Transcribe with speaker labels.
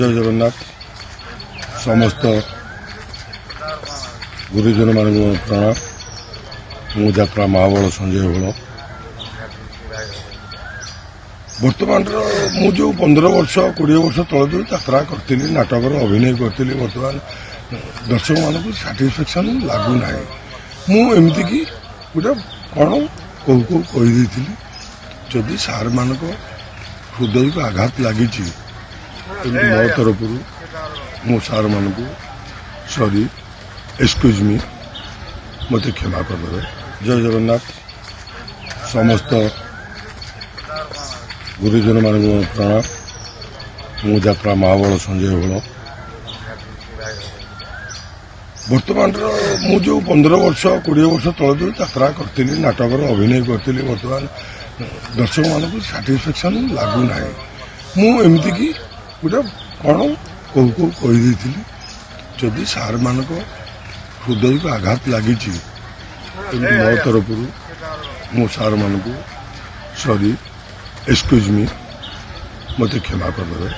Speaker 1: जय जगन्नाथ समस्त गुरुजन मान प्रणाम। मु यात्रा महाबल संजय बल बर्तमान जो 15 वर्ष 20 वर्ष तल जो यात्रा करी नाटक अभिनय करी बर्तमान दर्शक मानक साटिस्फैक्शन लगुना मुझे कि गोटे कौन कही जदि सार मान हृदय को आघात लगी मो तरफ मु सार मान सॉरी एक्सक्यूज मी मत क्षमा करदे। जय जगन्नाथ समस्त गुरुजन मान प्रणाम। मु यात्रा महाबल संजय बल बर्तमान जो 15 वर्ष 20 वर्ष तल जो यात्रा करी नाटक अभिनय करी बर्तमान दर्शक मानक साटिस्फैक्शन लगुना मुझे कि गोटे कौन कही जदि सार मान हृदय को आघात लगी मो तरफ मु सार मान सॉरी एक्सक्यूज मी मत क्षमा करदे।